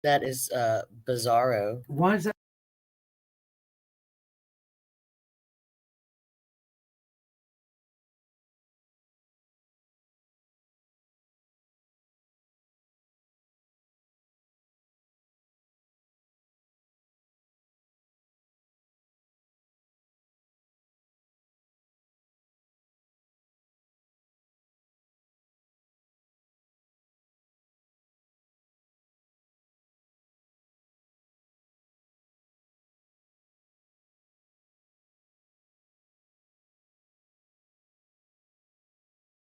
That is, bizarro. Why is that?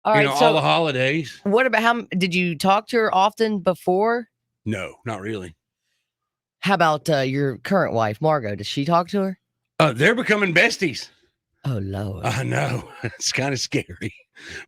Alright, All so the holidays. what about did you talk to her often before? No, not really. How about, your current wife, Margot? Does she talk to her? They're becoming besties. Oh, Lord. I know. It's kind of scary.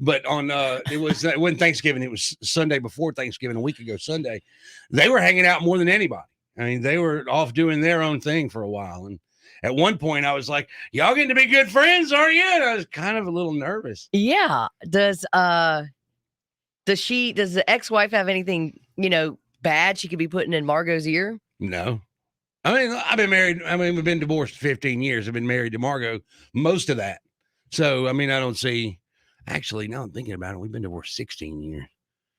But it wasn't Thanksgiving. It was Sunday before Thanksgiving, a week ago Sunday. They were hanging out more than anybody. I mean, they were off doing their own thing for a while. And at one point, I was like, "Y'all getting to be good friends, aren't you?" And I was kind of a little nervous. Yeah. Does the ex-wife have anything, bad she could be putting in Margot's ear? No. I mean, I've been married. I mean, we've been divorced 15 years. I've been married to Margot most of that. So, I mean, I don't see. Actually, now I'm thinking about it, we've been divorced 16 years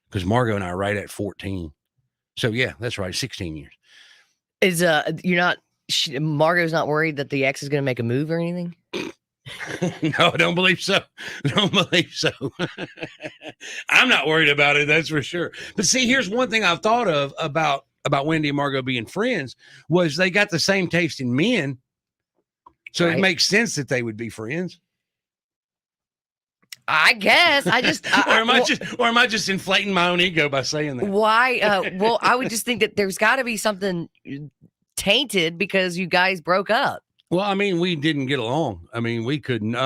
because Margot and I are right at 14. So, yeah, that's right, 16 years. Is Margot's not worried that the ex is going to make a move or anything? No, I don't believe so. Don't believe so. I'm not worried about it, that's for sure. But see, here's one thing I've thought of about Wendy and Margot being friends was they got the same taste in men. So Right. it makes sense that they would be friends. I guess. I just or am I just inflating my own ego by saying that? Why? Well, I would just think that there's got to be something tainted because you guys broke up. Well, I mean, we didn't get along. I mean, we couldn't.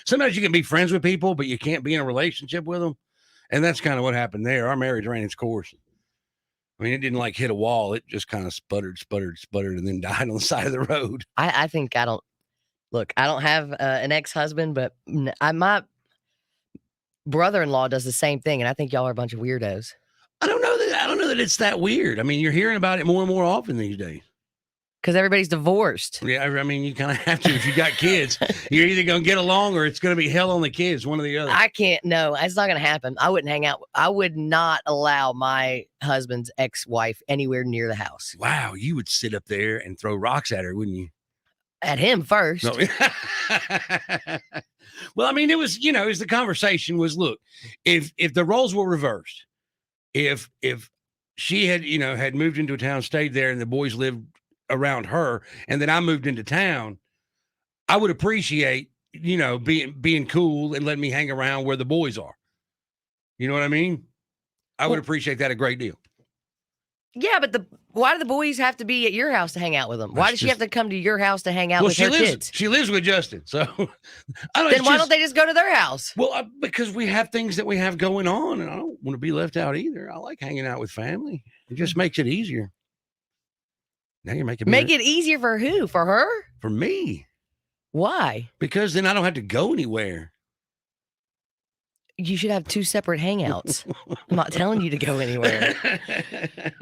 Sometimes you can be friends with people, but you can't be in a relationship with them, and that's kind of what happened there. Our marriage ran its course. I mean, it didn't like hit a wall. It just kind of sputtered, and then died on the side of the road. I think I don't have an ex-husband, but my brother-in-law does the same thing, and I think y'all are a bunch of weirdos. I don't know that it's that weird. I mean, you're hearing about it more and more often these days. Because everybody's divorced. Yeah, I mean, you kind of have to if you got kids. You're either going to get along or it's going to be hell on the kids, one or the other. I can't. No, it's not going to happen. I wouldn't hang out. I would not allow my husband's ex-wife anywhere near the house. Wow, you would sit up there and throw rocks at her, wouldn't you? At him first. No. Well, I mean, it was the conversation was, look, if the roles were reversed, if she had moved into a town, stayed there, and the boys lived around her, and then I moved into town, I would appreciate being cool and letting me hang around where the boys are. You know what I mean? I would appreciate that a great deal. Yeah, but why do the boys have to be at your house to hang out with them? Why does she have to come to your house to hang out with her kids? She lives with Justin, so then why don't they just go to their house? Well, because we have things that we have going on, and I don't want to be left out either. I like hanging out with family. It just makes it easier. Now you're making it easier for who? For her? For me. Why? Because then I don't have to go anywhere. You should have two separate hangouts. I'm not telling you to go anywhere.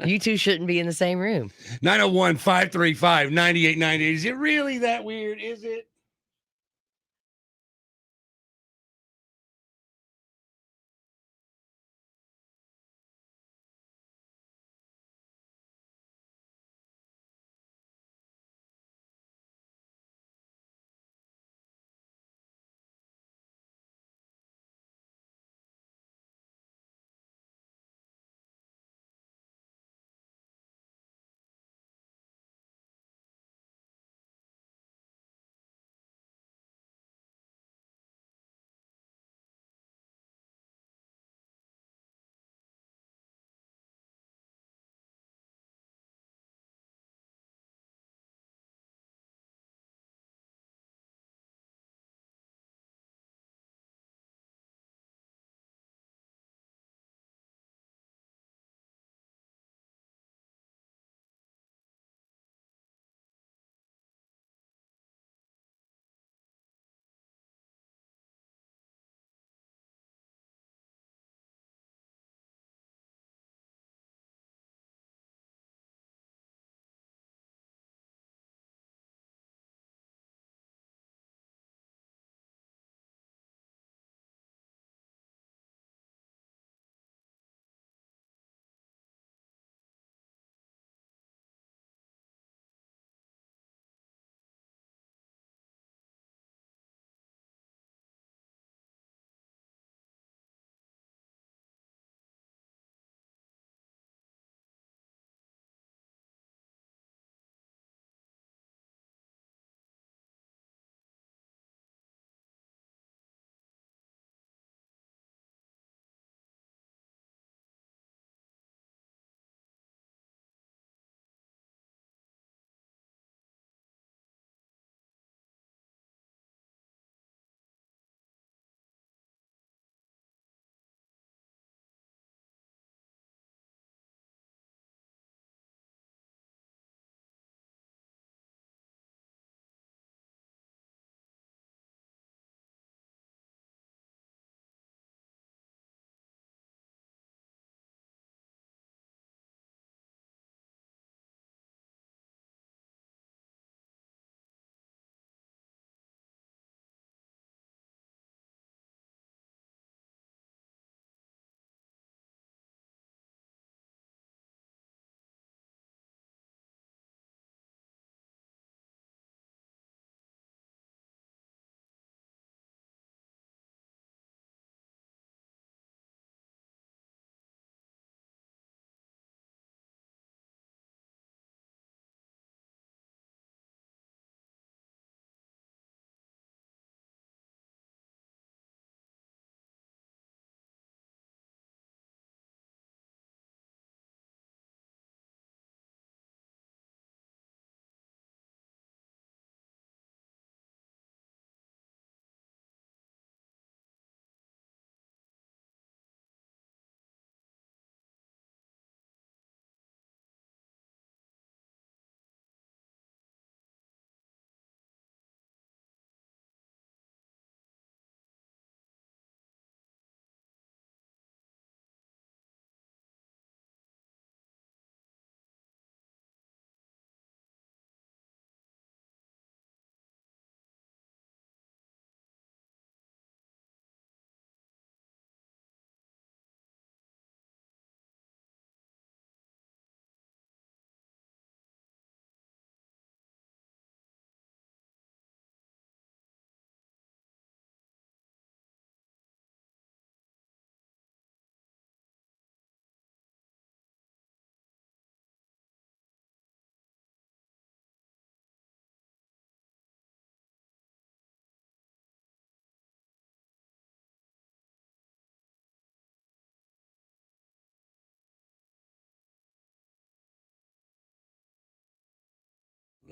You two shouldn't be in the same room. 901-535-9898. Is it really that weird? Is it?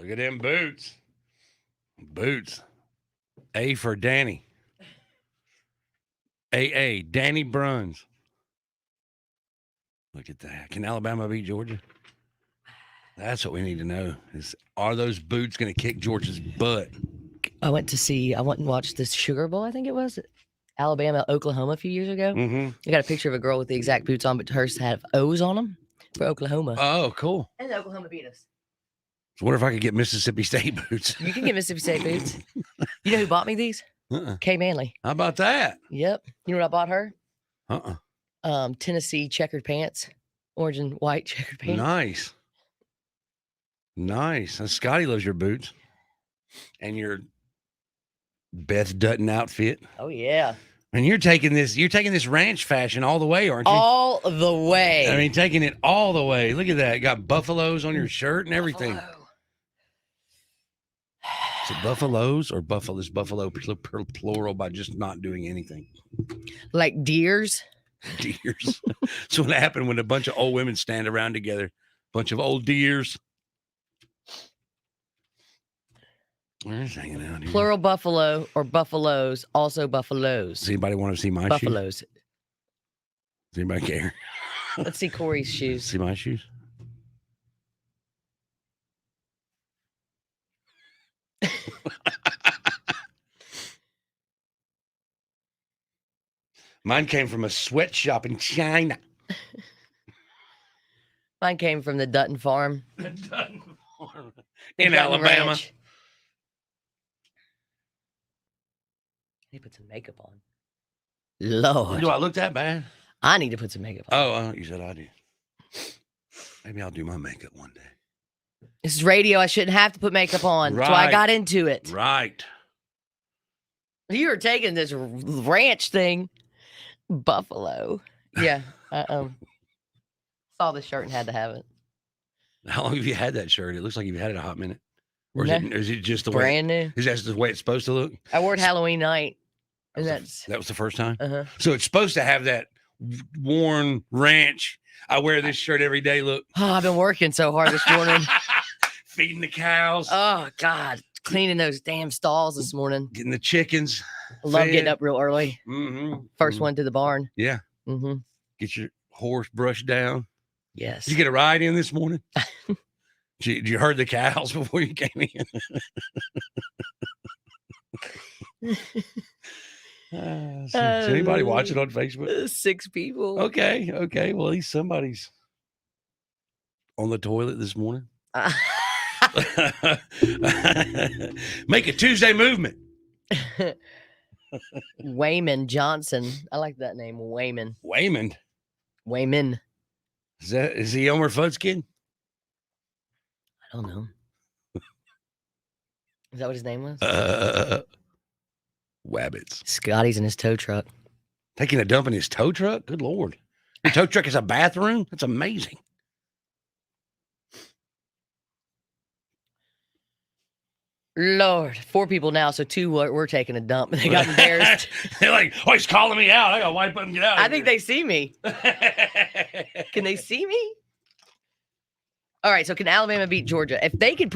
Look at them boots. Boots. A for Danny. AA, Danny Bruns. Look at that. Can Alabama beat Georgia? That's what we need to know. Are those boots going to kick Georgia's butt? I went and watched this Sugar Bowl, I think it was, Alabama, Oklahoma a few years ago. Mm-hmm. I got a picture of a girl with the exact boots on, but hers have O's on them for Oklahoma. Oh, cool. And Oklahoma beat us. So what if I could get Mississippi State boots? You can get Mississippi State boots. You know who bought me these? Kay Manley. How about that? Yep. You know what I bought her? Uh-uh. Tennessee checkered pants. Orange and white checkered pants. Nice. Nice. And Scotty loves your boots. And your Beth Dutton outfit. Oh, yeah. And you're taking this ranch fashion all the way, aren't you? All the way. I mean, taking it all the way. Look at that. You got buffaloes on your shirt and everything. Buffalo. Is it buffaloes or buffalo? Is buffalo plural by just not doing anything? Like deers. Deers. So what happened when a bunch of old women stand around together? Bunch of old deers. Where's hanging out here? Plural buffalo or buffaloes, also buffaloes. Does anybody want to see my shoes? Buffaloes. Does anybody care? Let's see Corey's shoes. See my shoes? Mine came from a sweatshop in China. Mine came from the Dutton Farm. Dutton Farm. The In Dutton Alabama. Ranch. I need to put some makeup on. Lord. Do I look that bad? I need to put some makeup on. Oh, you said I do. Maybe I'll do my makeup one day. This is radio. I shouldn't have to put makeup on. That's why I Right. got into it. Right. You were taking this ranch thing. Buffalo. Yeah. Saw the shirt and had to have it. How long have you had that shirt? It looks like you've had it a hot minute. Or No. is it just the way? Brand new. Is that just the way it's supposed to look? I wore it Halloween night. And that's That was the first time? uh-huh. So it's supposed to have that worn ranch. I wear this shirt every day. Look. Oh, I've been working so hard this morning. Feeding the cows. Oh God. Cleaning those damn stalls this morning. Getting the chickens. I love fed. getting up real early. Mm-hmm. First one to the barn. Yeah. Mm-hmm. Get your horse brushed down. Yes. Did you get a ride in this morning? Did you herd the cows before you came in? Is anybody watching on Facebook? 6 people. Okay. Well, at least somebody's on the toilet this morning. Make a Tuesday movement. Wayman Johnson. I like that name. Wayman. Wayman. Wayman. Is he Elmer Fudd's kid? I don't know. Is that what his name was? Wabbits. Scotty's in his tow truck. Taking a dump in his tow truck? Good Lord. Your tow truck is a bathroom? That's amazing. Lord, 4 people now, so 2 were taking a dump. They got embarrassed. They're like, oh, he's calling me out. I gotta wipe up and get out. I think they see me. Can they see me? All right, so can Alabama beat Georgia? If they could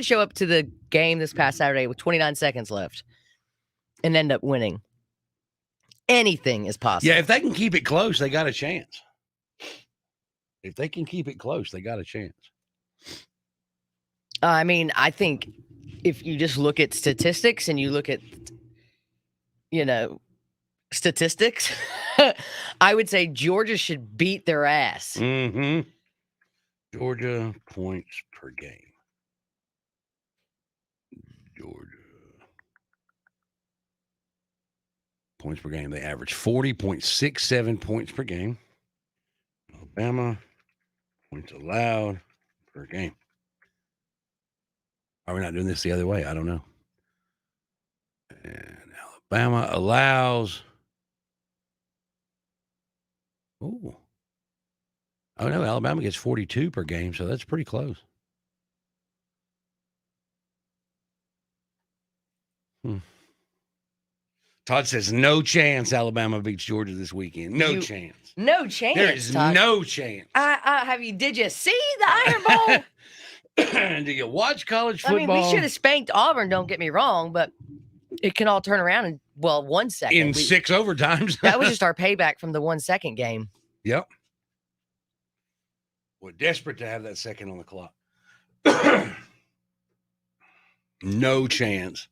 show up to the game this past Saturday with 29 seconds left and end up winning, anything is possible. Yeah, if they can keep it close, they got a chance. If they can keep it close, they got a chance. I mean, I think if you just look at statistics and you look at, statistics, I would say Georgia should beat their ass. Mm-hmm. Georgia points per game. Georgia points per game. They average 40.67 points per game. Alabama points allowed per game. Are we not doing this the other way? I don't know. And Alabama allows. Oh, no, Alabama gets 42 per game, so that's pretty close. Todd says, no chance Alabama beats Georgia this weekend. No chance. No chance. There is Todd. no chance. Did you see the Iron Bowl? Do you watch college I football? mean, we should have spanked Auburn. Don't get me wrong, but it can all turn around in 1 second. in 6 overtimes. That was just our payback from the 1 second game. Yep. We're desperate to have that second on the clock. No chance.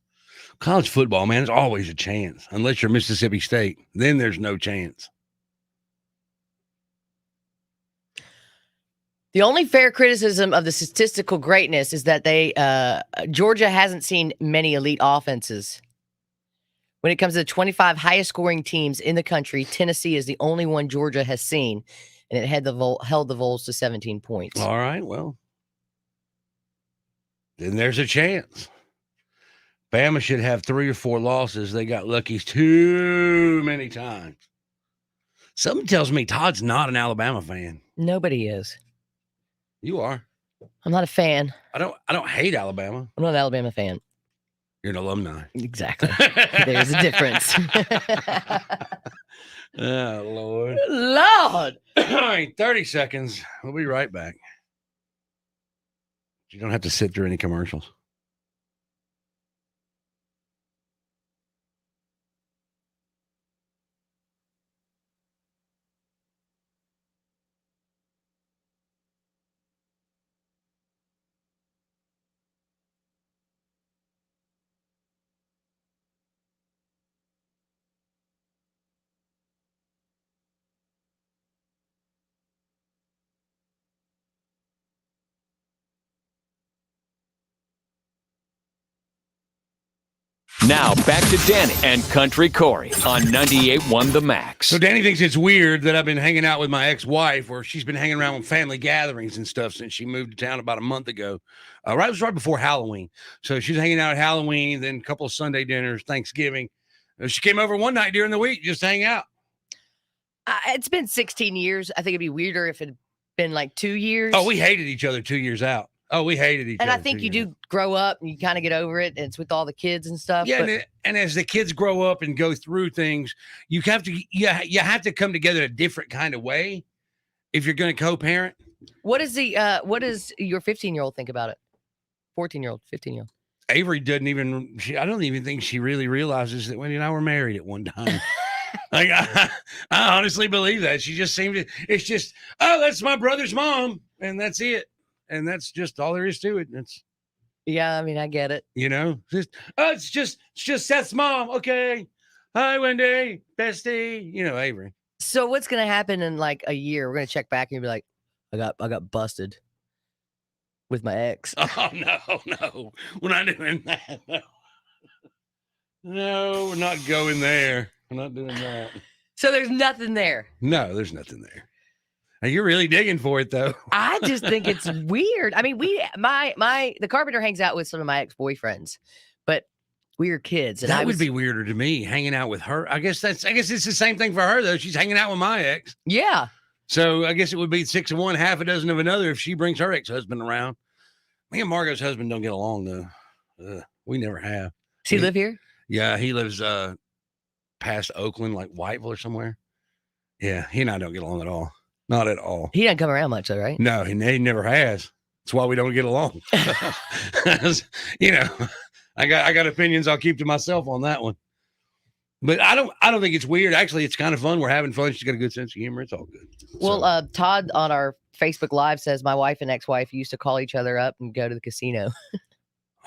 College football, man, there's always a chance. Unless you're Mississippi State. Then there's no chance. The only fair criticism of the statistical greatness is that Georgia hasn't seen many elite offenses. When it comes to the 25 highest scoring teams in the country, Tennessee is the only one Georgia has seen, and it held the Vols to 17 points. All right, well, then there's a chance. Bama should have 3 or 4 losses. They got lucky too many times. Something tells me Todd's not an Alabama fan. Nobody is. You are. I'm not a fan. I don't hate Alabama. I'm not an Alabama fan. You're an alumni. Exactly. There's a difference. Oh, Lord. Lord. All right, 30 seconds. We'll be right back. You don't have to sit through any commercials. Now back to Danny and Country Corey on 98.1 The Max. So Danny thinks it's weird that I've been hanging out with my ex-wife, or she's been hanging around with family gatherings and stuff since she moved to town about a month ago. It was right before Halloween. So she's hanging out at Halloween, then a couple of Sunday dinners, Thanksgiving. She came over one night during the week just to hang out. It's been 16 years. I think it'd be weirder if it had been like 2 years. Oh, we hated each other 2 years out. Oh, we hated each other. And I think you do grow up and you kind of get over it. And it's with all the kids and stuff. Yeah, and as the kids grow up and go through things, you have to come together a different kind of way if you're going to co-parent. What does your 15-year-old think about it? 14-year-old, 15-year-old. Avery doesn't even. I don't even think she really realizes that Wendy and I were married at one time. Like I honestly believe that. She just seemed to. It's just, oh, that's my brother's mom, and that's it. And that's just all there is to it. It's, yeah, I mean, I get it. You know, it's just Seth's mom. Okay. Hi, Wendy, bestie. You know, Avery. So what's gonna happen in like a year? We're gonna check back and be like, I got busted with my ex. Oh no, we're not doing that. No, we're not going there. We're not doing that. So there's nothing there. No, there's nothing there. You're really digging for it, though. I just think it's weird. I mean, the carpenter hangs out with some of my ex-boyfriends, but we were kids. And that would be weirder to me, hanging out with her. I guess it's the same thing for her, though. She's hanging out with my ex. Yeah. So I guess it would be 6 of one, half a dozen of another if she brings her ex-husband around. Me and Margot's husband don't get along, though. We never have. Does he live here? Yeah, he lives past Oakland, like Whiteville or somewhere. Yeah, he and I don't get along at all. Not at all. He doesn't come around much, though, right? No, he never has. That's why we don't get along. You know, I got opinions I'll keep to myself on that one. But I don't think it's weird. Actually, it's kind of fun. We're having fun. She's got a good sense of humor. It's all good. Well, Todd on our Facebook Live says my wife and ex-wife used to call each other up and go to the casino.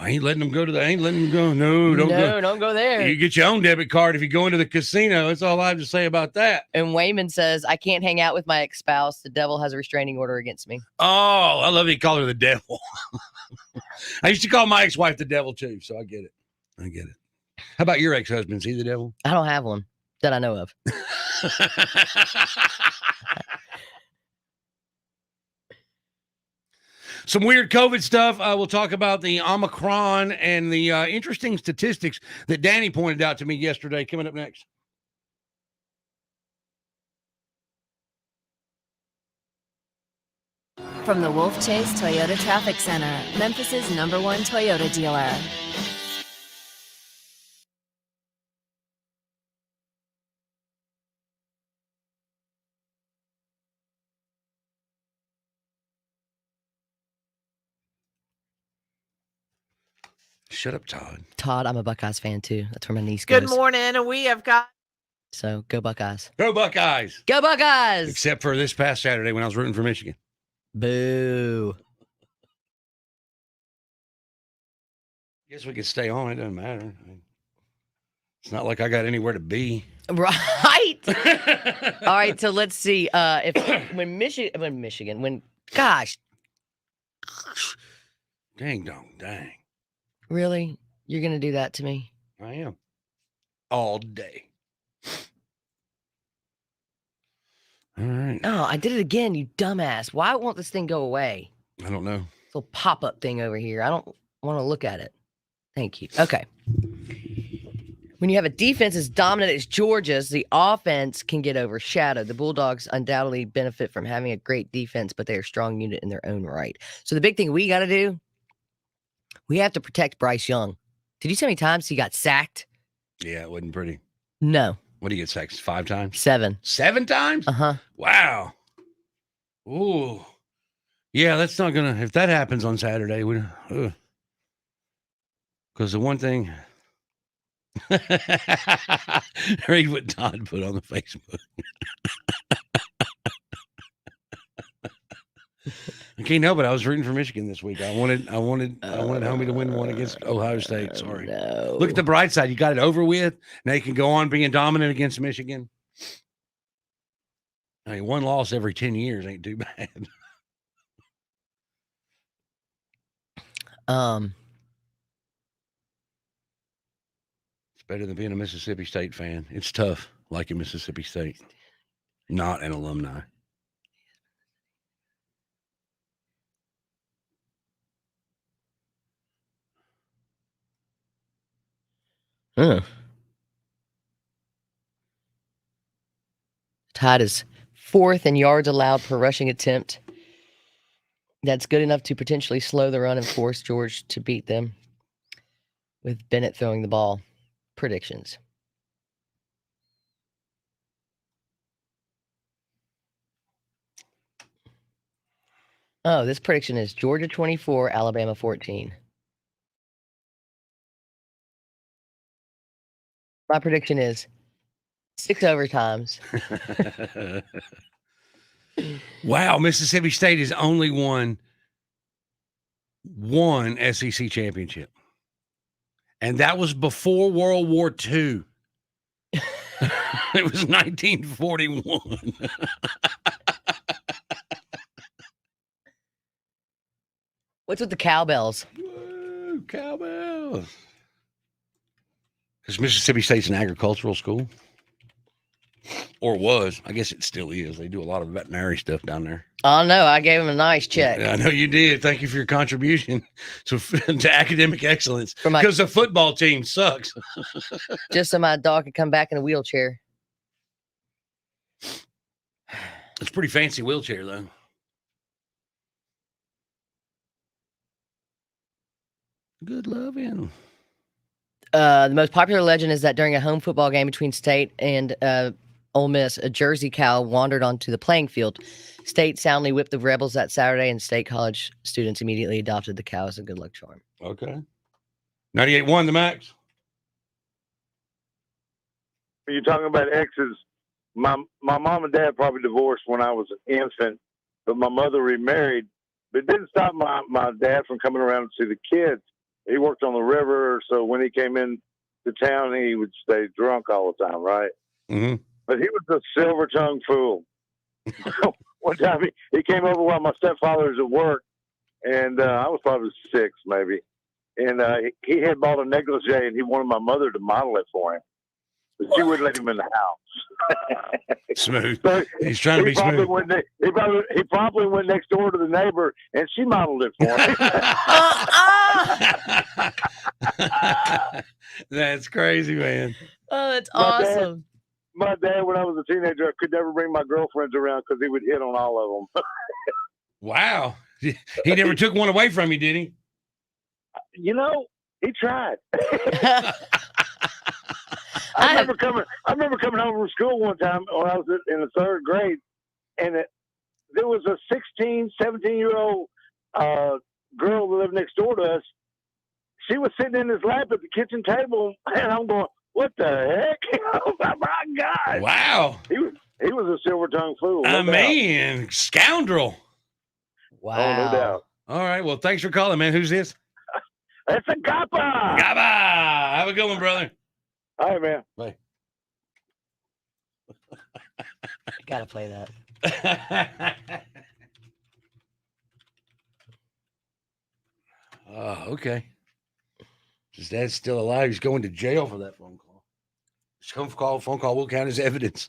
I ain't letting them go. No, don't go there. You get your own debit card if you go into the casino. That's all I have to say about that. And Wayman says, I can't hang out with my ex-spouse. The devil has a restraining order against me. Oh, I love you call her the devil. I used to call my ex-wife the devil too, so I get it. How about your ex-husband? Is he the devil? I don't have one that I know of. Some weird COVID stuff. We'll talk about the Omicron and the interesting statistics that Danny pointed out to me yesterday. Coming up next. From the Wolf Chase Toyota Traffic Center, Memphis's #1 Toyota dealer. Shut up, Todd. Todd, I'm a Buckeyes fan too. That's where my niece goes. Good morning, and we have got. So go Buckeyes. Go Buckeyes. Go Buckeyes. Except for this past Saturday when I was rooting for Michigan. Boo. Guess we could stay on. It doesn't matter. I mean, it's not like I got anywhere to be. Right. All right. So let's see. When gosh, Dang dong, dang. really? You're going to do that to me? I am. All day. All right. Oh, I did it again, you dumbass. Why won't this thing go away? I don't know. This little pop-up thing over here. I don't want to look at it. Thank you. Okay. When you have a defense as dominant as Georgia's, the offense can get overshadowed. The Bulldogs undoubtedly benefit from having a great defense, but they're a strong unit in their own right. So the big thing we got to do, we have to protect Bryce Young. Did you see how many times he got sacked? Yeah, it wasn't pretty. No. What do you get sacked? 5 times? 7. 7 times? Uh-huh. Wow. Ooh. Yeah, that's not going to, if that happens on Saturday, we, because the one thing, read what Todd put on the Facebook. Okay, no, but I was rooting for Michigan this week. I wanted Homie to win one against Ohio State. Sorry. No. Look at the bright side. You got it over with. Now you can go on being dominant against Michigan. I mean, one loss every 10 years ain't too bad. It's better than being a Mississippi State fan. It's tough, like in Mississippi State. Not an alumni. Tide is 4th in yards allowed per rushing attempt. That's good enough to potentially slow the run and force George to beat them with Bennett throwing the ball. Predictions. Oh, this prediction is Georgia 24, Alabama 14. My prediction is 6 overtimes. Wow, Mississippi State has only won one SEC championship. And that was before World War II. It was 1941. What's with the cowbells? Woo, cowbells. Because Mississippi State's an agricultural school. Or was. I guess it still is. They do a lot of veterinary stuff down there. Oh, no, I gave him a nice check. I know you did. Thank you for your contribution to academic excellence. For my- Because the football team sucks. Just so my dog could come back in a wheelchair. It's a pretty fancy wheelchair, though. Good loving. The most popular legend is that during a home football game between State and Ole Miss, a Jersey cow wandered onto the playing field. State soundly whipped the Rebels that Saturday, and State college students immediately adopted the cow as a good luck charm. Okay. 98-1, the Max. You're talking about exes. My mom and dad probably divorced when I was an infant, but my mother remarried. But it didn't stop my dad from coming around to see the kids. He worked on the river, so when he came in to town, he would stay drunk all the time, right? Mm-hmm. But he was a silver-tongued fool. One time he came over while my stepfather was at work, and I was probably 6 maybe. And he had bought a negligee, and he wanted my mother to model it for him. But she wouldn't let him in the house. Smooth. So He's trying to be smooth. He probably went next door to the neighbor, and she modeled it for him. That's crazy, man. Oh, that's awesome. My dad, when I was a teenager, I could never bring my girlfriends around because he would hit on all of them. Wow. He never took one away from you, did he? You know, he tried. I remember coming home from school one time when I was in the 3rd grade, and there was a 16, 17-year-old girl that lived next door to us. she was sitting in his lap at the kitchen table, and I'm going, "What the heck?" Oh my God! Wow. He was a silver tongue fool. No I doubt. mean, scoundrel. Wow. Oh, no doubt. All right. Well, thanks for calling, man. Who's this? That's a gappa. Gaba. Have a good one, brother. All right, man. Bye. Gotta play that. Oh, okay. His dad's still alive. He's going to jail for that phone call. Phone call will count as evidence.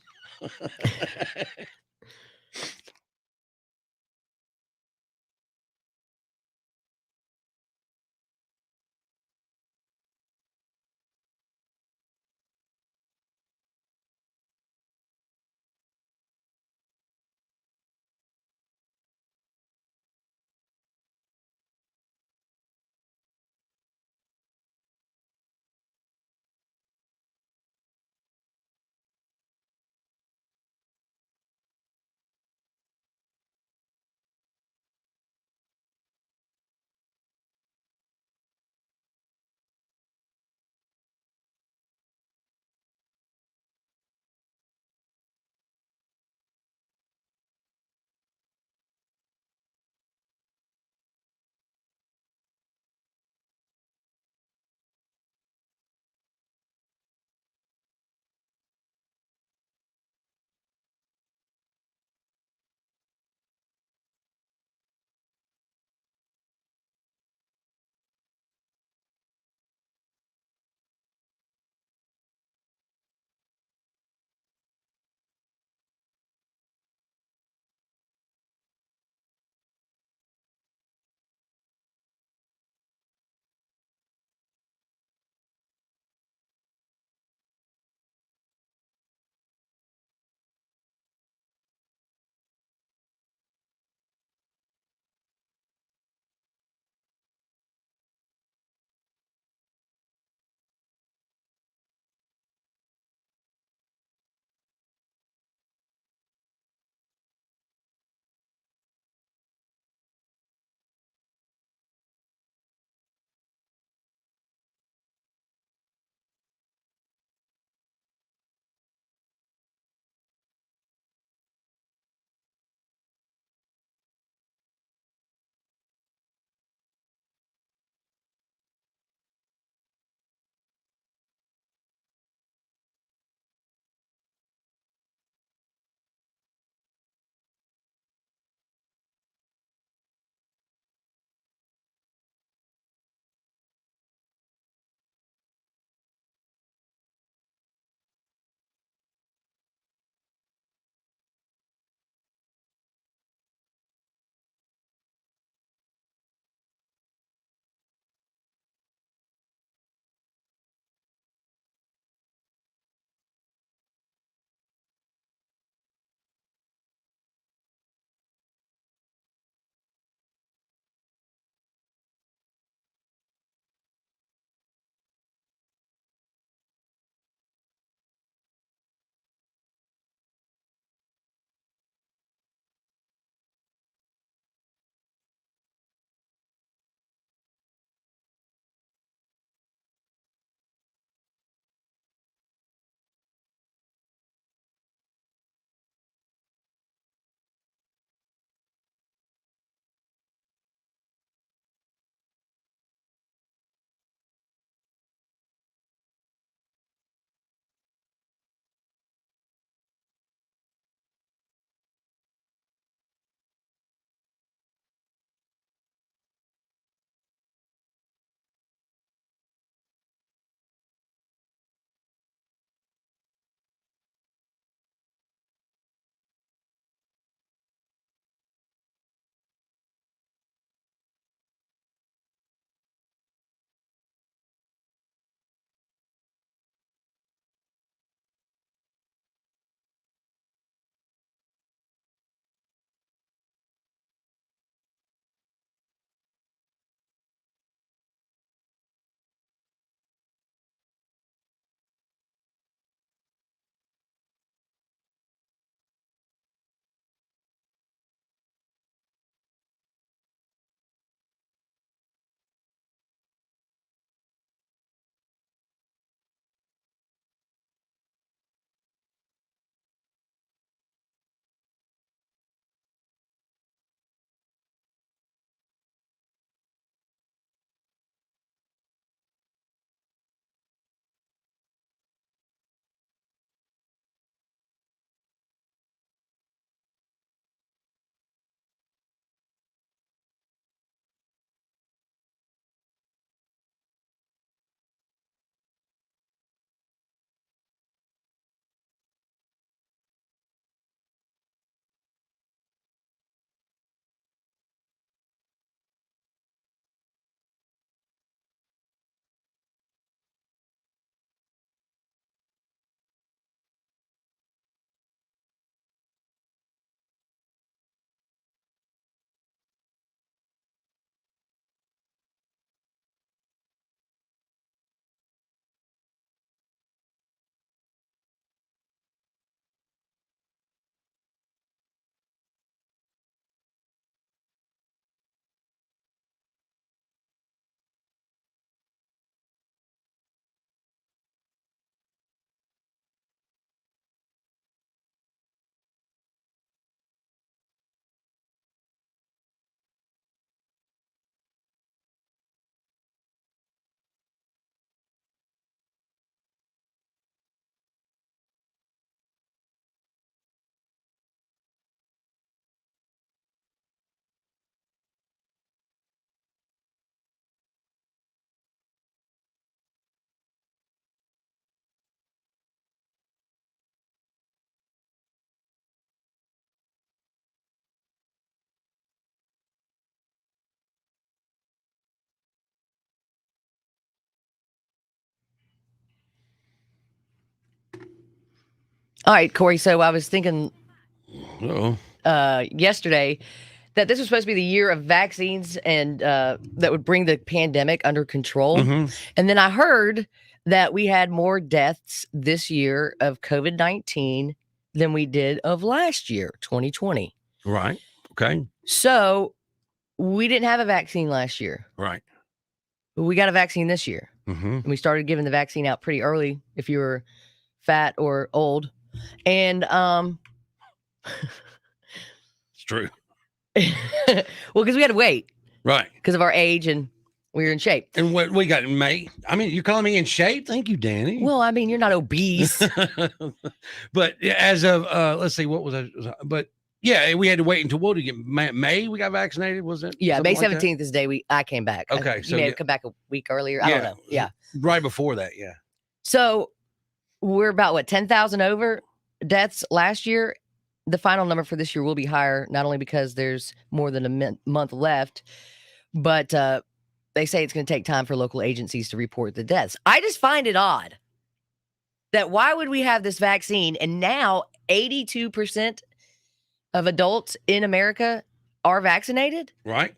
All right, Corey. So I was thinking Uh-oh. yesterday that this was supposed to be the year of vaccines and that would bring the pandemic under control. Mhm. And then I heard that we had more deaths this year of COVID-19 than we did of last year, 2020. Right. Okay. So we didn't have a vaccine last year. Right. But we got a vaccine this year. Mm-hmm. And we started giving the vaccine out pretty early if you were fat or old. And It's true. well, because we had to wait Right. because of our age and we were in shape. And what we got in May? I mean, you're calling me in shape? Thank you, Danny. Well, I mean, you're not obese. But as of let's see, what was I? But yeah, we had to wait until what did we get May? We got vaccinated, was it? Yeah, May Something like that? 17th is the day I came back. Okay, You so may yeah. have come back a week earlier. I don't know. Yeah. Right before that, yeah. So we're about what 10,000 over deaths last year. The final number for this year will be higher, not only because there's more than a month left, but they say it's going to take time for local agencies to report the deaths. I just find it odd that why would we have this vaccine and now 82% of adults in America are vaccinated? Right.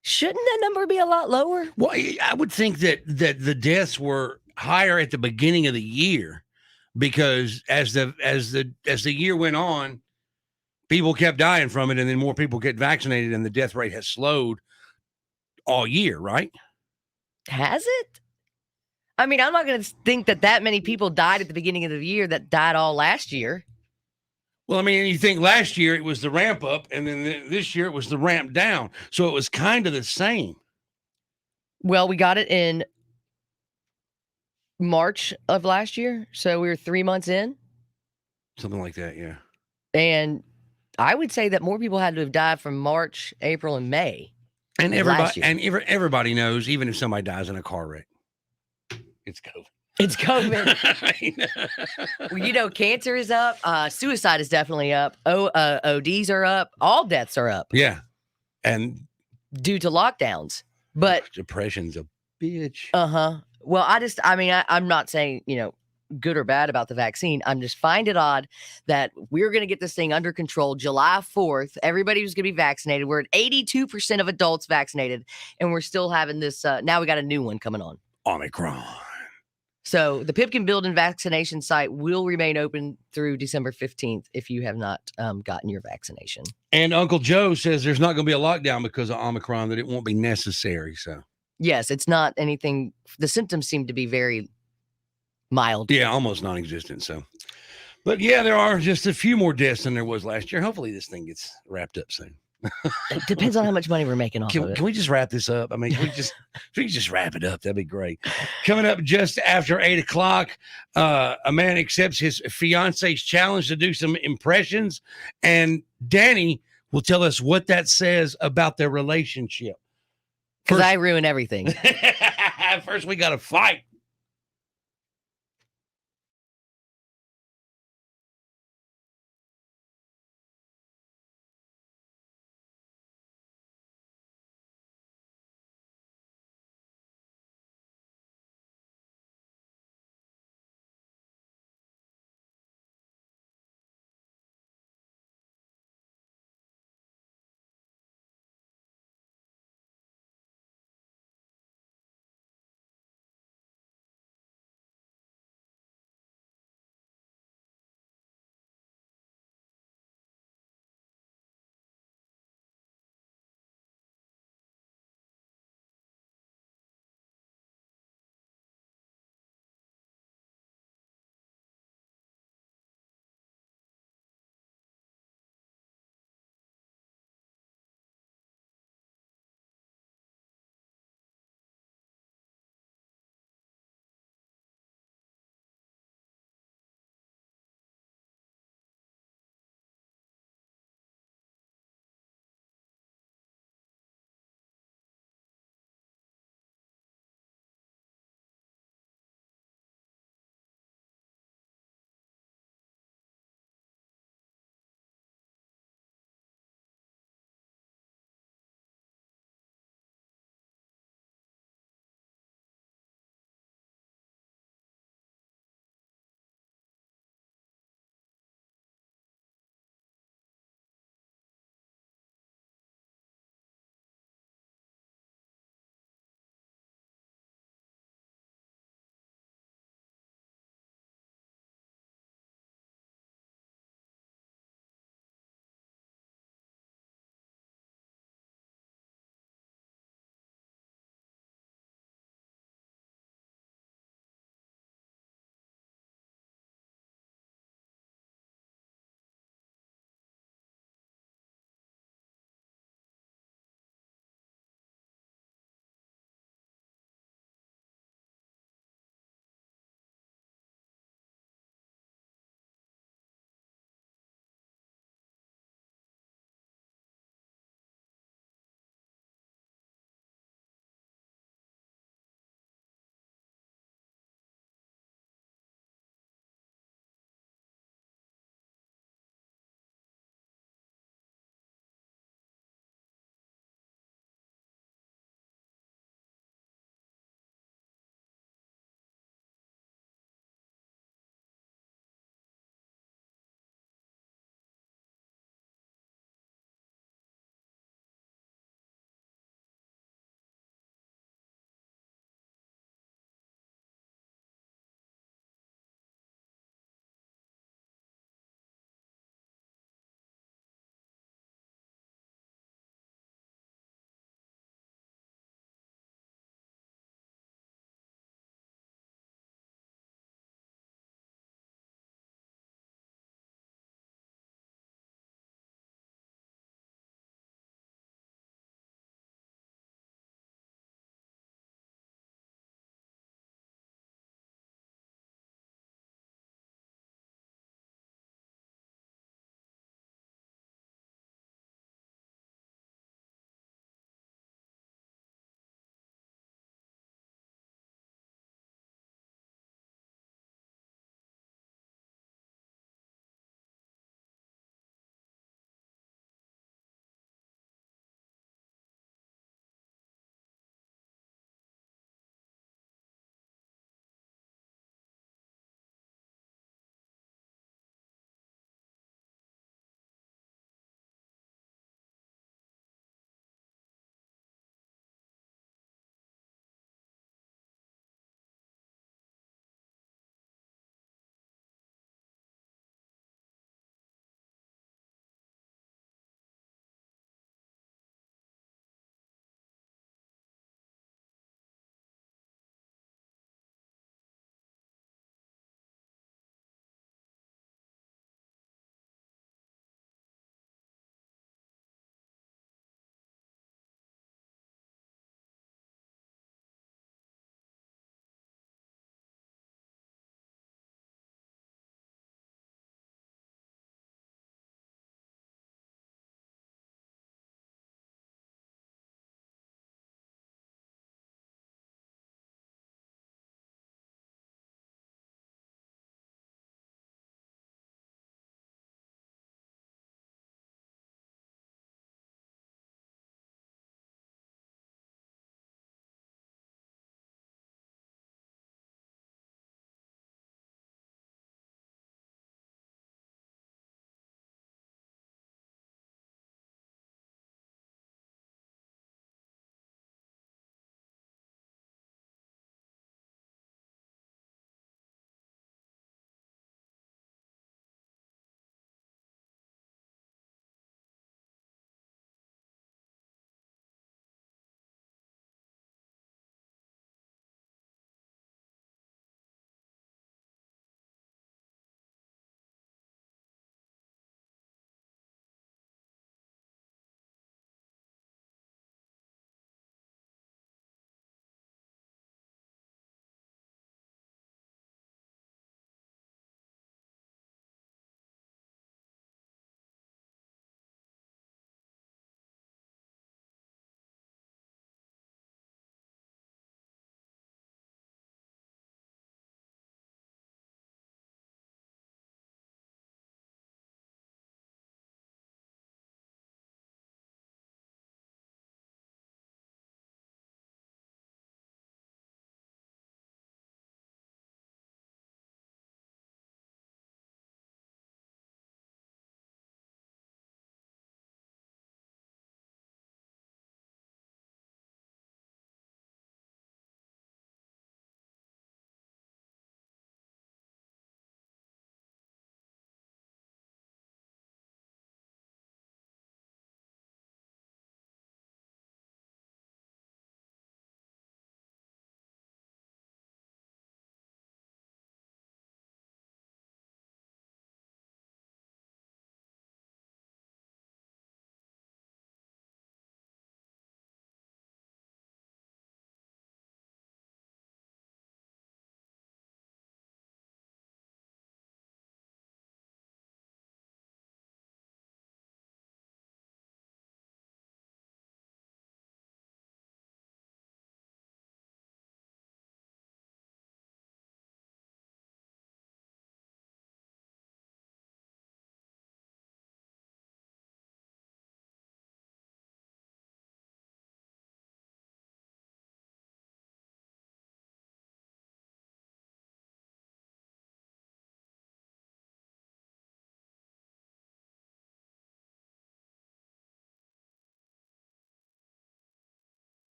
Shouldn't that number be a lot lower? Well, I would think that the deaths were higher at the beginning of the year because as the year went on, people kept dying from it, and then more people get vaccinated, and the death rate has slowed all year, right? Has it? I mean, I'm not going to think that many people died at the beginning of the year that died all last year. Well, I mean, you think last year it was the ramp up, and then this year it was the ramp down. So it was kind of the same. Well, we got it in March of last year. So we were 3 months in. Something like that, yeah. And I would say that more people had to have died from March, April, and May. And of last everybody year. everybody knows, even if somebody dies in a car wreck, it's COVID. It's COVID. Well, cancer is up. Suicide is definitely up. ODs are up. All deaths are up Yeah. And due to lockdowns. But depression's a bitch. well, I'm not saying, good or bad about the vaccine. I'm just find it odd that we're going to get this thing under control July 4th. Everybody was going to be vaccinated. We're at 82% of adults vaccinated, and we're still having this. Now we got a new one coming on. Omicron. So the Pipkin Building vaccination site will remain open through December 15th if you have not gotten your vaccination. And Uncle Joe says there's not going to be a lockdown because of Omicron, that it won't be necessary. So, yes, it's not anything. The symptoms seem to be very mild. yeah, almost non-existent. So, but yeah, there are just a few more deaths than there was last year. Hopefully this thing gets wrapped up soon. It depends on how much money we're making off of it. Can we just wrap this up? I mean, if we just wrap it up, that'd be great. Coming up just after 8:00, a man accepts his fiance's challenge to do some impressions, and Danny will tell us what that says about their relationship. Because I ruin everything. First, we got to fight.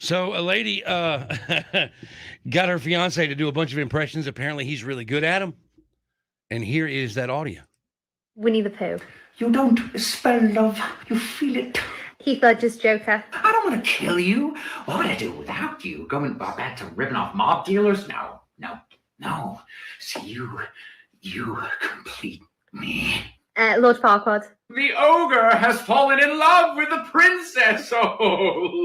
So a lady got her fiance to do a bunch of impressions. Apparently, he's really good at them. And here is that audio. Winnie the Pooh. You don't spell love, you feel it. Heath Ledger's Joker. I don't want to kill you. What would I do without you? Going back to ripping off mob dealers? No. See, you complete me. Lord Farquaad. The ogre has fallen in love with the princess. Oh,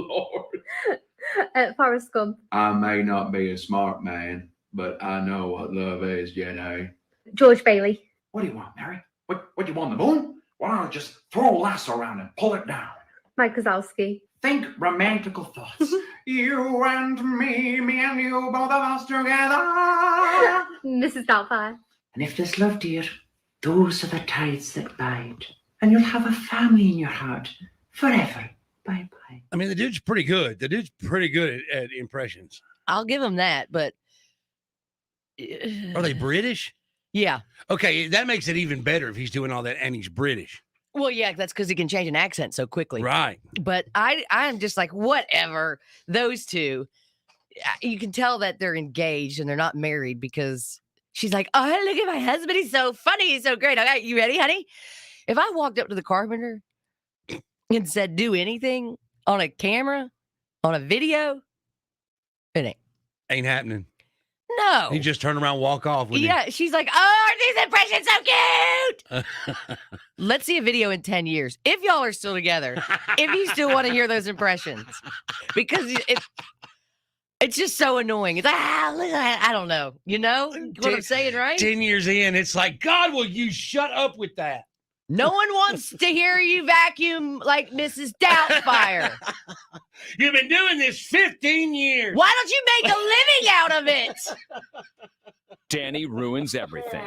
Lord. Forrest Gump. I may not be a smart man, but I know what love is, Jenny. George Bailey. What do you want, Mary? What do you want, the moon? Why don't I just throw a lasso around and pull it down? Mike Wazowski. Think romantical thoughts. You and me and you, both of us together. Mrs. Doubtfire. And if there's love, dear, those are the tides that bind. And you'll have a family in your heart forever. Bye-bye. I mean, the dude's pretty good. The dude's pretty good at impressions. I'll give him that, but Are they British? Yeah. Okay, that makes it even better if he's doing all that and he's British. Well, yeah, that's because he can change an accent so quickly. Right. But I'm just like, whatever. Those two, you can tell that they're engaged and they're not married because she's like, oh, look at my husband. He's so funny. He's so great. Okay, you ready, honey? If I walked up to the carpenter and said, do anything on a camera, on a video, it Ain't happening. no. He just turn around, walk off. Yeah, she's like, oh, are these impressions so cute? Let's see a video in 10 years. If y'all are still together, if you still want to hear those impressions, because it's just so annoying. It's like, look at that. I don't know. You know what I'm saying, right? 10 years in, it's like, God, will you shut up with that? No one wants to hear you vacuum like Mrs. Doubtfire. You've been doing this 15 years. Why don't you make a living out of it? Danny ruins everything.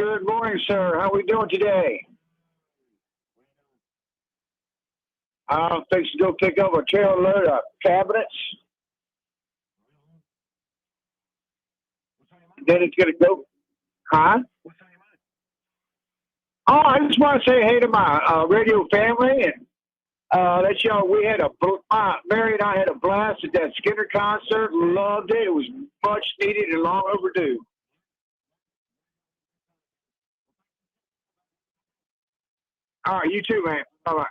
Good morning, sir. How we doing today? I'm fixing to go pick up a trailer load of cabinets. Then it's going to go. Huh? Oh, I just want to say hey to my radio family and let y'all. We had Mary and I had a blast at that Skinner concert. Loved it. It was much needed and long overdue. All right, you too, man. Bye bye.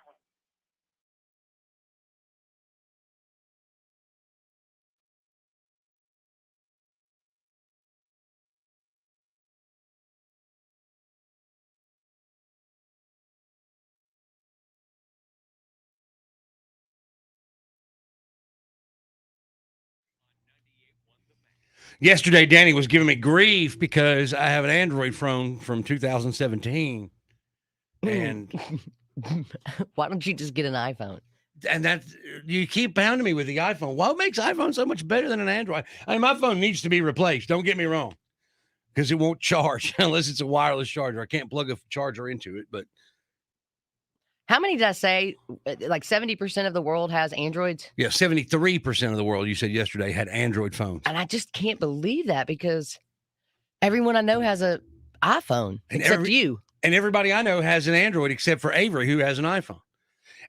Yesterday, Danny was giving me grief because I have an Android phone from 2017, and Why don't you just get an iPhone? that you keep pounding me with the iPhone. What makes iPhone so much better than an Android? I mean, my phone needs to be replaced. Don't get me wrong, because it won't charge unless it's a wireless charger. I can't plug a charger into it. But How many did I say? Like 70% of the world has Androids? yeah, 73% of the world, you said yesterday, had Android phones. And I just can't believe that because everyone I know has a iPhone And except you. And everybody I know has an Android except for Avery, who has an iPhone.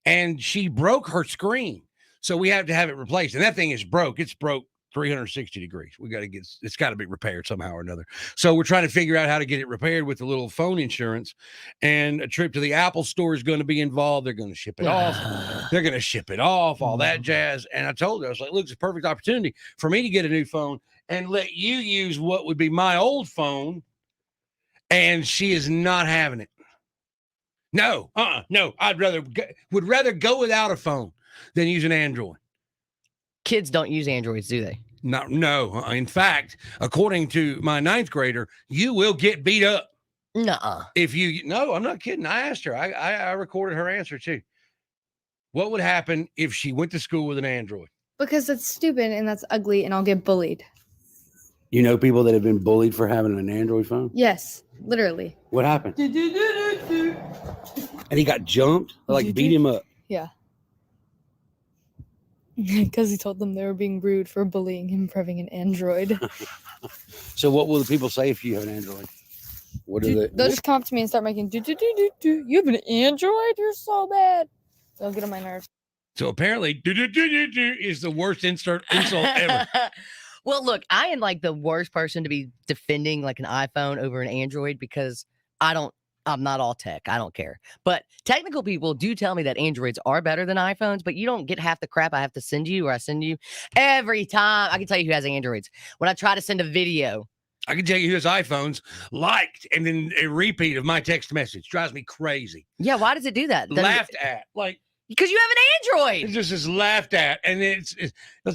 And she broke her screen. So we have to have it replaced. And that thing is broke. It's broke 360 degrees. It's got to be repaired somehow or another. So we're trying to figure out how to get it repaired with the little phone insurance. And a trip to the Apple store is going to be involved. They're going to ship it off. They're going to ship it off, all that jazz. And I told her, I was like, look, it's a perfect opportunity for me to get a new phone and let you use what would be my old phone. And she is not having it. No. I'd would rather go without a phone than use an Android. Kids don't use Androids, do they? No. In fact, according to my ninth grader, you will get beat up. Nuh-uh. No, I'm not kidding. I asked her. I recorded her answer too. What would happen if she went to school with an Android? Because that's stupid and that's ugly and I'll get bullied. You know people that have been bullied for having an Android phone? Yes, literally. What happened? And he got jumped? Like beat him up? Yeah. Because he told them they were being rude for bullying him for having an Android. So what will the people say if you have an Android? What do they? They'll just come up to me and start making do. You have an Android? You're so bad. They'll get on my nerves. So apparently, is the worst insult ever. Well, look, I am like the worst person to be defending like an iPhone over an Android because I'm not all tech. I don't care. But technical people do tell me that Androids are better than iPhones, but you don't get half the crap I have to send you or I send you every time. I can tell you who has Androids. When I try to send a video, I can tell you who has iPhones liked and then a repeat of my text message. Drives me crazy. Yeah, why does it do that? Laughed at. Like, because you have an Android. It just is laughed at. And it's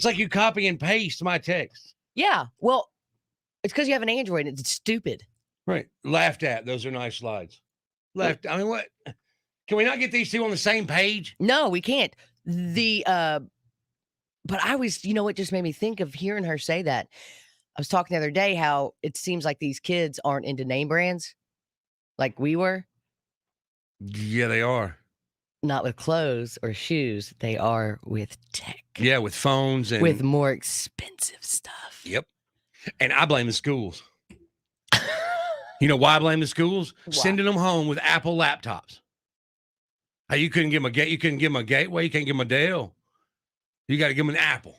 like you copy and paste my text. Yeah. Well, it's because you have an Android and it's stupid. Right. Laughed at. Those are nice slides. I mean, what? Can we not get these two on the same page? No, we can't. But I was, what just made me think of hearing her say that. I was talking the other day how it seems like these kids aren't into name brands like we were. Yeah, they are. Not with clothes or shoes. They are with tech. Yeah, with phones and with more expensive stuff. Yep. And I blame the schools. You know why I blame the schools? Why? Sending them home with Apple laptops. Hey, you couldn't give them you couldn't give them a Gateway, you can't give them a Dell. You got to give them an Apple.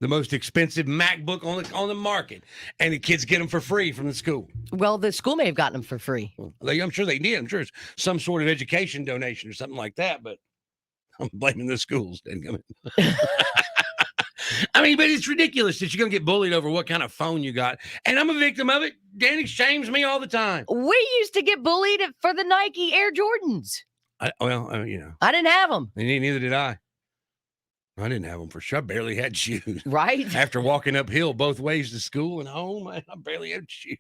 The most expensive MacBook on the market. And the kids get them for free from the school. Well, the school may have gotten them for free. I'm sure they did. I'm sure it's some sort of education donation or something like that, but I'm blaming the schools. I mean, but it's ridiculous that you're going to get bullied over what kind of phone you got. And I'm a victim of it. Danny shames me all the time. We used to get bullied for the Nike Air Jordans. I didn't have them. Neither did I. I didn't have them for sure. I barely had shoes. Right. After walking uphill both ways to school and home, I barely had shoes.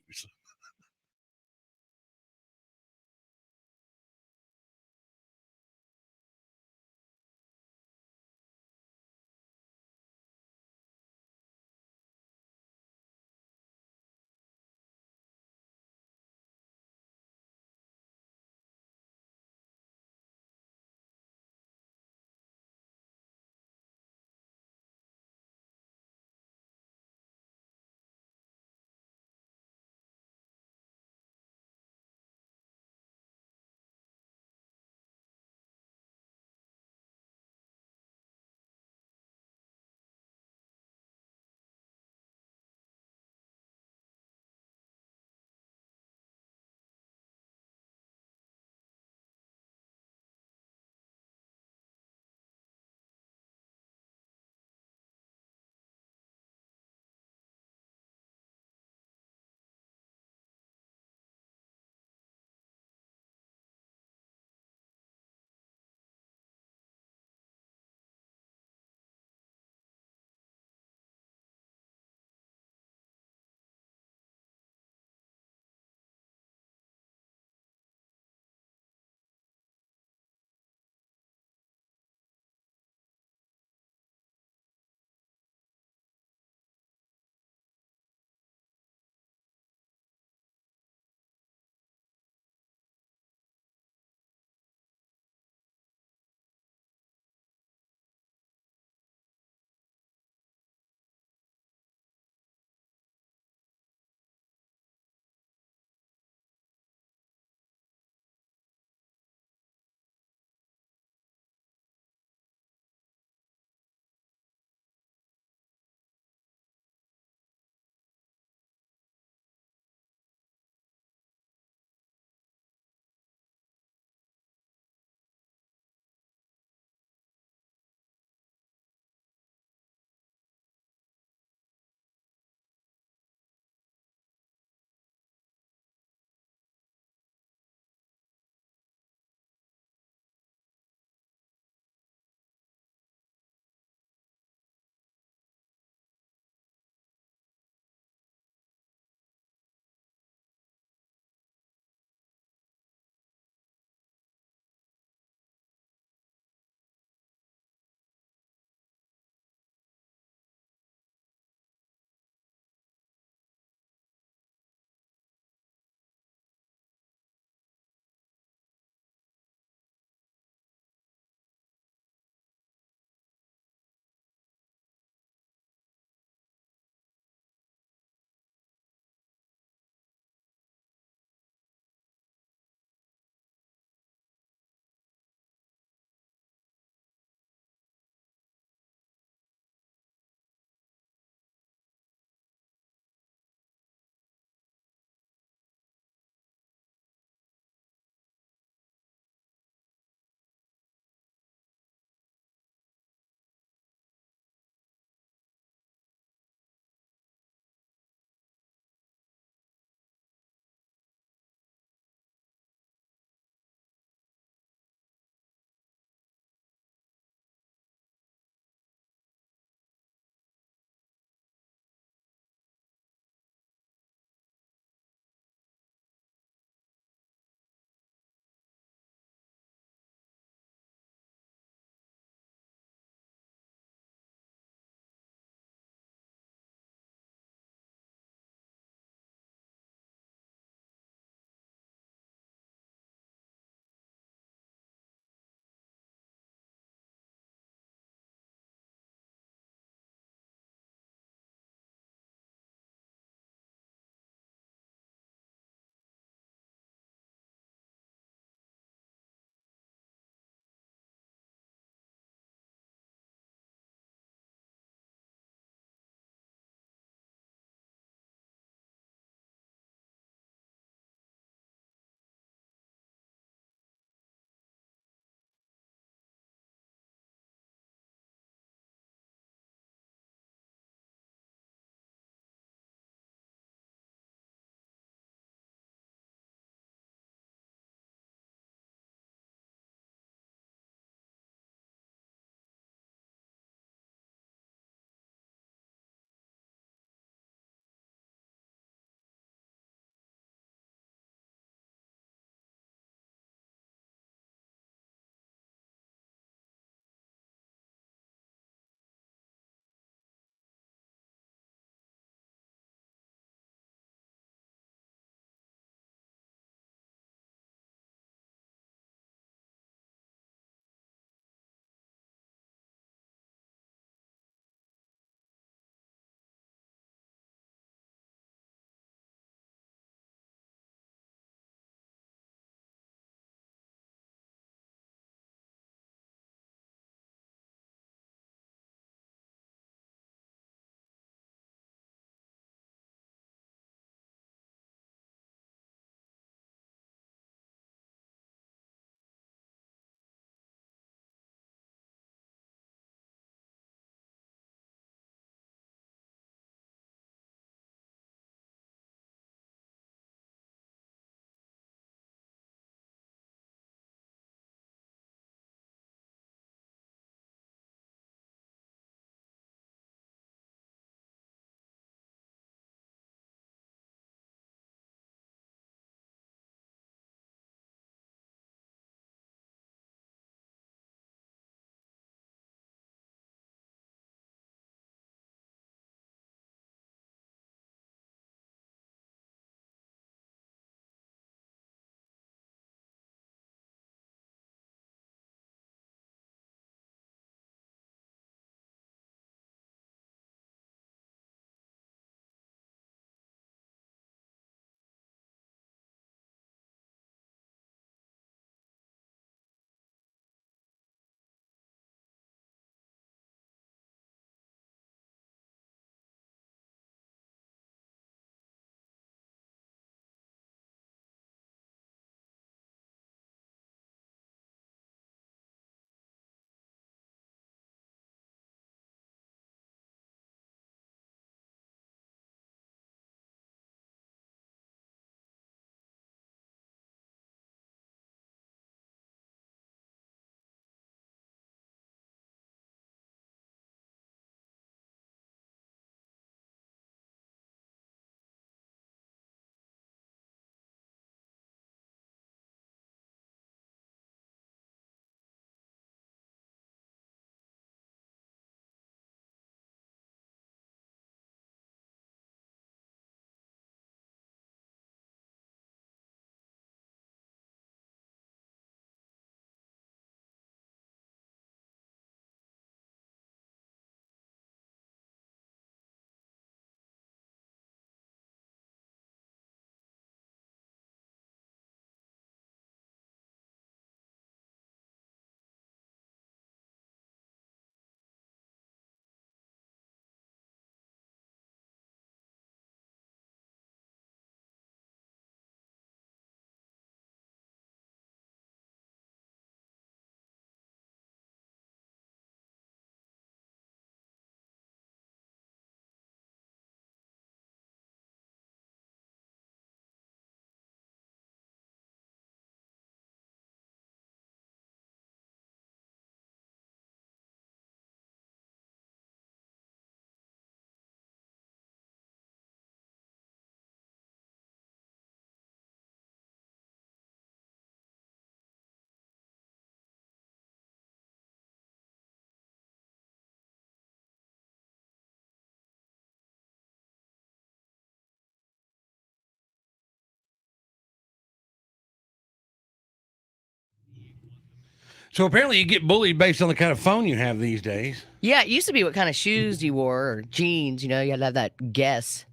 So apparently you get bullied based on the kind of phone you have these days. Yeah, it used to be what kind of shoes you wore or jeans. You know, you had to have that guess.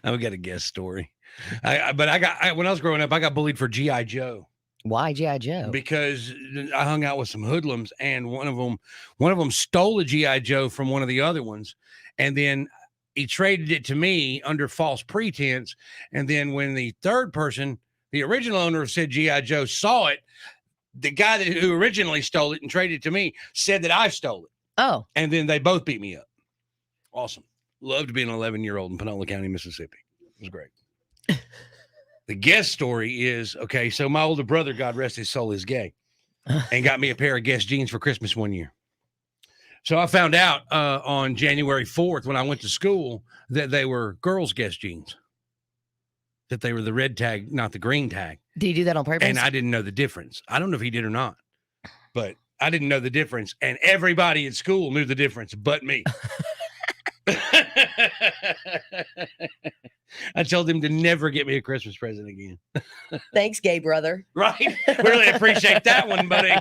I've got a guess story. When I was growing up, I got bullied for G.I. Joe. Why G.I. Joe? Because I hung out with some hoodlums, and one of them stole a G.I. Joe from one of the other ones, and then he traded it to me under false pretense. And then when the third person, the original owner of said G.I. Joe, saw it, the guy who originally stole it and traded it to me said that I stole it. Oh. And then they both beat me up. Awesome. Loved being an 11-year-old in Panola County, Mississippi. It was great. The guest story is, okay, so my older brother, God rest his soul, is gay and got me a pair of Guess jeans for Christmas one year. So I found out on January 4th when I went to school that they were girls' Guess jeans, that they were the red tag, not the green tag. Did he do that on purpose? And I didn't know the difference. I don't know if he did or not, but I didn't know the difference. And everybody at school knew the difference but me. I told him to never get me a Christmas present again. Thanks, gay brother. Right? Really appreciate that one, buddy.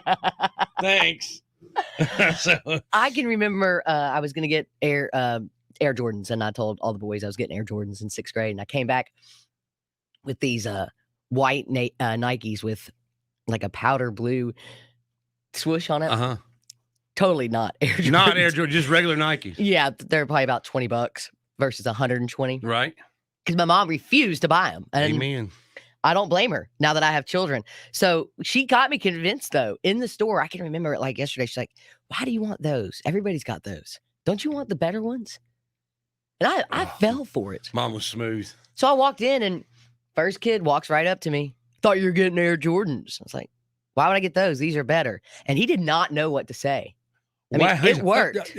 Thanks. So I can remember I was going to get Air Jordans, and I told all the boys I was getting Air Jordans in 6th grade, and I came back with these white Nikes with like a powder blue swoosh on it. uh-huh. Totally not Air Jordans. Not Air Jordan, just regular Nikes. Yeah, they're probably about $20 versus 120. Right? Because my mom refused to buy them. And Amen. I don't blame her now that I have children. So she got me convinced, though, in the store. I can remember it like yesterday. She's like, why do you want those? Everybody's got those. Don't you want the better ones? And I fell for it. Mom was smooth. So I walked in, and first kid walks right up to me. Thought you were getting Air Jordans. I was like, why would I get those? These are better. And he did not know what to say. I mean, it worked.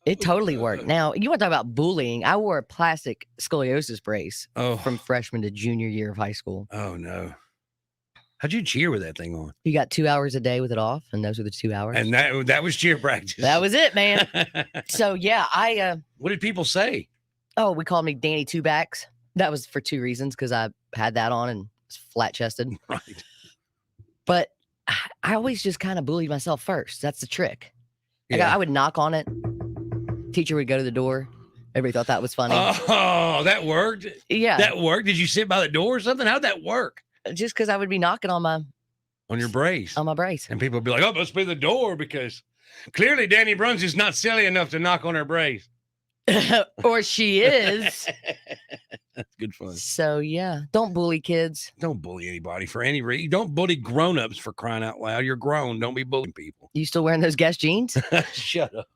It totally worked. Now, you want to talk about bullying? I wore a plastic scoliosis brace from freshman to junior year of high school. Oh, no. How'd you cheer with that thing on? You got 2 hours a day with it off, and those were the 2 hours. And that was cheer practice. That was it, man. So, yeah, what did people say? Oh, we called me Danny Two Backs. That was for 2 reasons, because I had that on and was flat-chested. Right. But I always just kind of bullied myself first. That's the trick. Like, Yeah. I would knock on it. Teacher would go to the door. Everybody thought that was funny. Oh, that worked? Yeah. That worked? Did you sit by the door or something? How'd that work? Just because I would be knocking on my brace. On my brace. And people would be like, oh, it must be the door because clearly Danny Bruns is not silly enough to knock on her brace. Or she is. That's good fun. So, yeah. Don't bully kids. Don't bully anybody for any reason. Don't bully grown-ups for crying out loud. You're grown. Don't be bullying people. You still wearing those Guess jeans? Shut up.